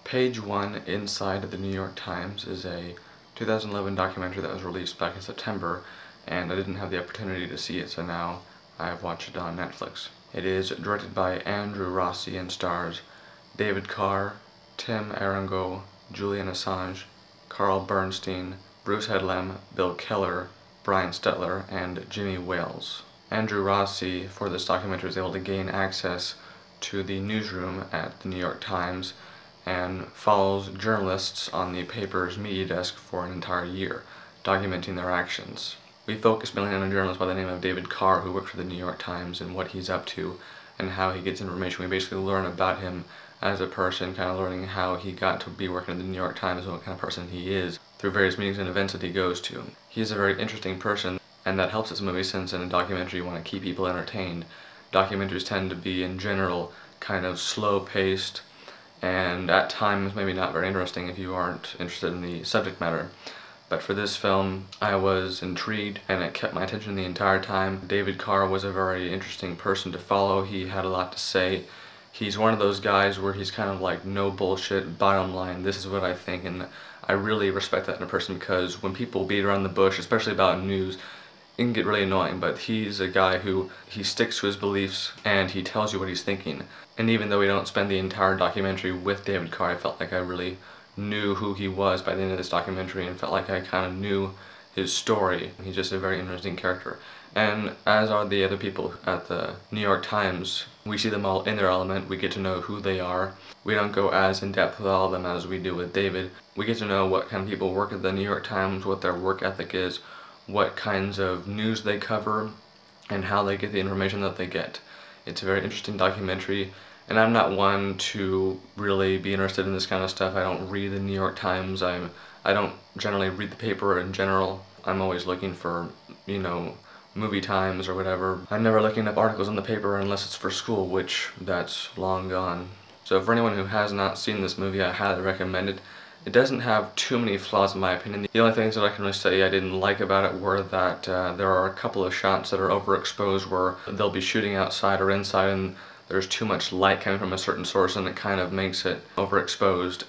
Page One Inside the New York Times is a 2011 documentary that was released back in September, and I didn't have the opportunity to see it, so now I have watched it on Netflix. It is directed by Andrew Rossi and stars David Carr, Tim Arango, Julian Assange, Carl Bernstein, Bruce Headlam, Bill Keller, Brian Stetler, and Jimmy Wales. Andrew Rossi, for this documentary, was able to gain access to the newsroom at the New York Times and follows journalists on the paper's media desk for an entire year, documenting their actions. We focus mainly on a journalist by the name of David Carr, who works for the New York Times, and what he's up to and how he gets information. We basically learn about him as a person, kind of learning how he got to be working at the New York Times and what kind of person he is through various meetings and events that he goes to. He's a very interesting person, and that helps this movie, since in a documentary you want to keep people entertained. Documentaries tend to be, in general, kind of slow-paced, and at times maybe not very interesting if you aren't interested in the subject matter. But for this film, I was intrigued, and it kept my attention the entire time. David Carr was a very interesting person to follow. He had a lot to say. He's one of those guys where he's kind of like, no bullshit, bottom line, this is what I think, and I really respect that in a person, because when people beat around the bush, especially about news, it can get really annoying, but he's a guy who, he sticks to his beliefs and he tells you what he's thinking. And even though we don't spend the entire documentary with David Carr, I felt like I really knew who he was by the end of this documentary, and felt like I kind of knew his story. He's just a very interesting character. And as are the other people at the New York Times. We see them all in their element, we get to know who they are. We don't go as in depth with all of them as we do with David. We get to know what kind of people work at the New York Times, what their work ethic is, what kinds of news they cover, and how they get the information that they get. It's a very interesting documentary, and I'm not one to really be interested in this kind of stuff. I don't read the New York Times. I don't generally read the paper in general. I'm always looking for, you know, movie times or whatever. I'm never looking up articles in the paper unless it's for school, which that's long gone. So for anyone who has not seen this movie, I highly recommend it. It doesn't have too many flaws in my opinion. The only things that I can really say I didn't like about it were that there are a couple of shots that are overexposed, where they'll be shooting outside or inside and there's too much light coming from a certain source, and it kind of makes it overexposed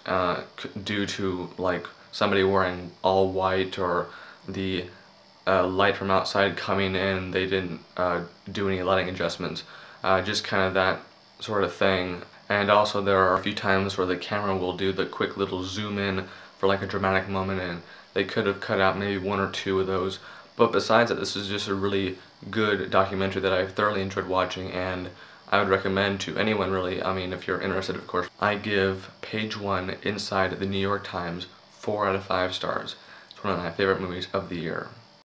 due to like somebody wearing all white, or the light from outside coming in, they didn't do any lighting adjustments. Just kind of that sort of thing. And also there are a few times where the camera will do the quick little zoom in for like a dramatic moment, and they could have cut out maybe one or two of those. But besides that, this is just a really good documentary that I've thoroughly enjoyed watching, and I would recommend to anyone really. I mean, if you're interested, of course. I give Page One Inside the New York Times 4 out of 5 stars. It's one of my favorite movies of the year.